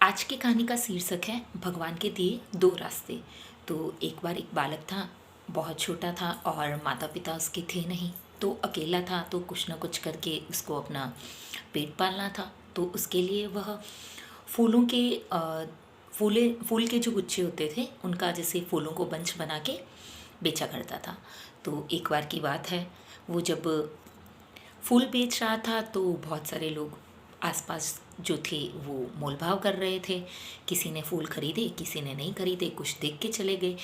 आज की कहानी का शीर्षक है भगवान के दिए दो रास्ते। तो एक बार एक बालक था, बहुत छोटा था और माता पिता उसके थे नहीं। तो अकेला था, तो कुछ ना कुछ करके उसको अपना पेट पालना था। तो उसके लिए वह फूलों के फूल के जो गुच्छे होते थे उनका जैसे फूलों को बंच बना के बेचा करता था। तो एक बार की बात है, वो जब फूल बेच रहा था तो बहुत सारे लोग आसपास जो थे वो मोलभाव कर रहे थे। किसी ने फूल खरीदे, किसी ने नहीं खरीदे, कुछ देख के चले गए।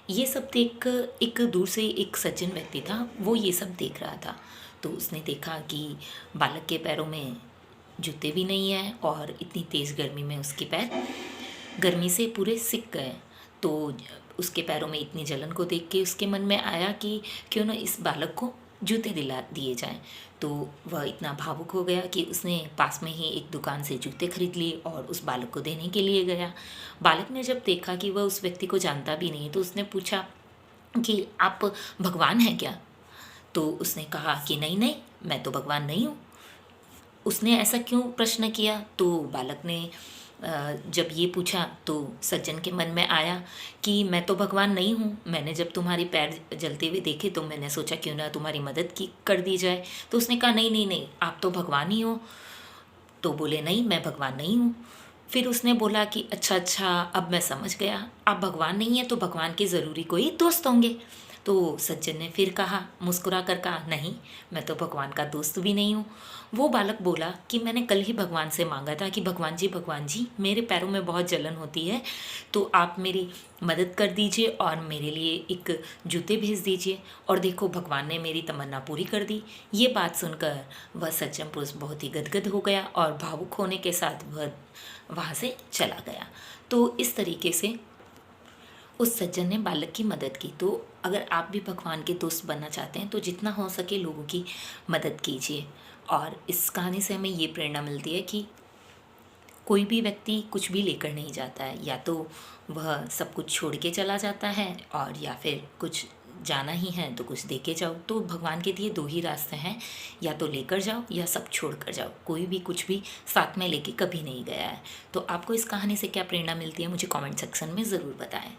ये सब देख एक दूर से एक सज्जन व्यक्ति था, वो ये सब देख रहा था। तो उसने देखा कि बालक के पैरों में जूते भी नहीं है और इतनी तेज़ गर्मी में उसके पैर गर्मी से पूरे सिक गए। तो उसके पैरों में इतनी जलन को देख के उसके मन में आया कि क्यों ना इस बालक को जूते दिला दिए जाएं। तो वह इतना भावुक हो गया कि उसने पास में ही एक दुकान से जूते खरीद लिए और उस बालक को देने के लिए गया। बालक ने जब देखा कि वह उस व्यक्ति को जानता भी नहीं, तो उसने पूछा कि आप भगवान हैं क्या? तो उसने कहा कि नहीं नहीं, मैं तो भगवान नहीं हूँ। उसने ऐसा क्यों प्रश्न किया? तो बालक ने जब ये पूछा तो सज्जन के मन में आया कि मैं तो भगवान नहीं हूँ। मैंने जब तुम्हारे पैर जलते हुए देखे तो मैंने सोचा क्यों ना तुम्हारी मदद की कर दी जाए। तो उसने कहा नहीं नहीं नहीं, आप तो भगवान ही हो। तो बोले नहीं, मैं भगवान नहीं हूँ। फिर उसने बोला कि अच्छा अच्छा, अब मैं समझ गया, आप भगवान नहीं हैं तो भगवान के ज़रूरी कोई दोस्त होंगे। तो सज्जन ने फिर कहा, मुस्कुरा कर कहा, नहीं, मैं तो भगवान का दोस्त भी नहीं हूँ। वो बालक बोला कि मैंने कल ही भगवान से मांगा था कि भगवान जी मेरे पैरों में बहुत जलन होती है, तो आप मेरी मदद कर दीजिए और मेरे लिए एक जूते भेज दीजिए। और देखो भगवान ने मेरी तमन्ना पूरी कर दी। ये बात सुनकर वह सज्जन पुरुष बहुत ही गदगद हो गया और भावुक होने के साथ वह वहाँ से चला गया। तो इस तरीके से उस सज्जन ने बालक की मदद की। तो अगर आप भी भगवान के दोस्त बनना चाहते हैं तो जितना हो सके लोगों की मदद कीजिए। और इस कहानी से हमें ये प्रेरणा मिलती है कि कोई भी व्यक्ति कुछ भी लेकर नहीं जाता है, या तो वह सब कुछ छोड़ के चला जाता है और या फिर कुछ जाना ही है तो कुछ दे के जाओ। तो भगवान के दिए दो ही रास्ते हैं, या तो लेकर जाओ या सब छोड़ कर जाओ। कोई भी कुछ भी साथ में लेके कभी नहीं गया है। तो आपको इस कहानी से क्या प्रेरणा मिलती है मुझे कमेंट सेक्शन में ज़रूर बताएं।